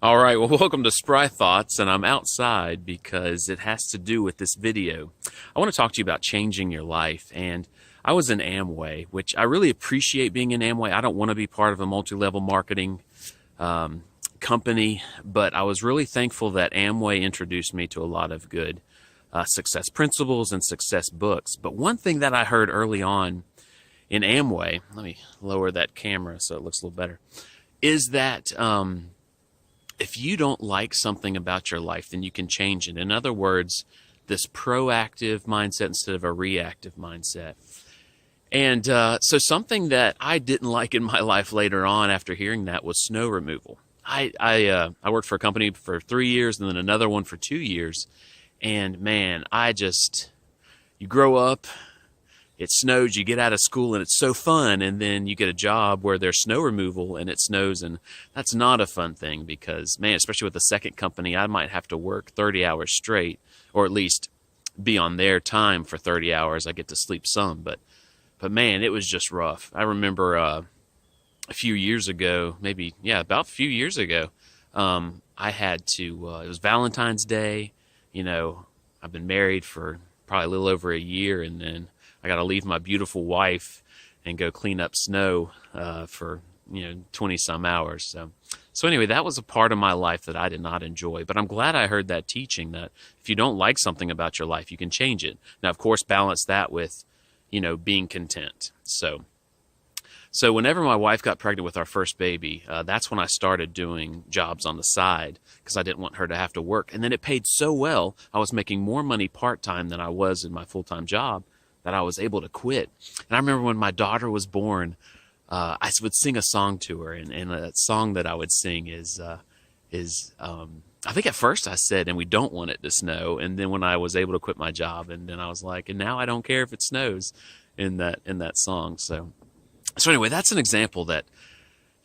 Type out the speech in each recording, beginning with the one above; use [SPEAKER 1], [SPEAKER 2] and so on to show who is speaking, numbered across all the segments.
[SPEAKER 1] All right, well, welcome to Spry Thoughts, and I'm outside because it has to do with this video. I want to talk to you about changing your life, and I was in Amway, which I really appreciate being in Amway. I don't want to be part of a multi-level marketing company, but I was really thankful that Amway introduced me to a lot of good success principles and success books. But one thing that I heard early on in Amway, let me lower that camera so it looks a little better, is that if you don't like something about your life, then you can change it. In other words, this proactive mindset instead of a reactive mindset. And so something that I didn't like in my life later on after hearing that was snow removal. I worked for a company for 3 years and then another one for 2 years. And man, you grow up, it snows, you get out of school and it's so fun, and then you get a job where there's snow removal and it snows, and that's not a fun thing because, man, especially with the second company, I might have to work 30 hours straight, or at least be on their time for 30 hours. I get to sleep some, but man, it was just rough. I remember a few years ago, about a few years ago, I had to, it was Valentine's Day. You know, I've been married for probably a little over a year, and then I got to leave my beautiful wife and go clean up snow for 20 some hours. So anyway, that was a part of my life that I did not enjoy. But I'm glad I heard that teaching that if you don't like something about your life, you can change it. Now, of course, balance that with being content. So whenever my wife got pregnant with our first baby, that's when I started doing jobs on the side because I didn't want her to have to work. And then it paid so well, I was making more money part-time than I was in my full-time job, that I was able to quit. And I remember when my daughter was born, I would sing a song to her, and that song that I would sing is I think at first I said, "And we don't want it to snow," and then when I was able to quit my job, and then I was like, "And now I don't care if it snows," in that song. So anyway, that's an example that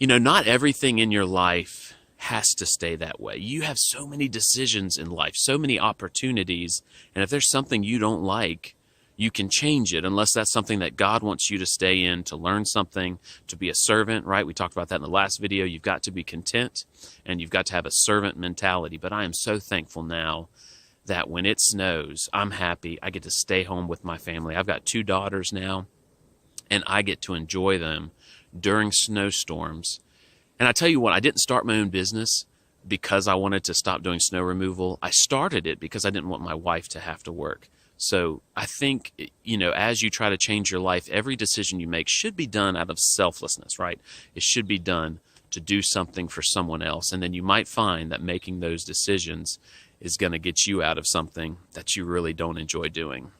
[SPEAKER 1] not everything in your life has to stay that way. You have so many decisions in life, so many opportunities, and if there's something you don't like, you can change it unless that's something that God wants you to stay in, to learn something, to be a servant, right? We talked about that in the last video. You've got to be content and you've got to have a servant mentality. But I am so thankful now that when it snows, I'm happy. I get to stay home with my family. I've got 2 daughters now, and I get to enjoy them during snowstorms. And I tell you what, I didn't start my own business because I wanted to stop doing snow removal. I started it because I didn't want my wife to have to work. So I think, as you try to change your life, every decision you make should be done out of selflessness, right? It should be done to do something for someone else. And then you might find that making those decisions is going to get you out of something that you really don't enjoy doing.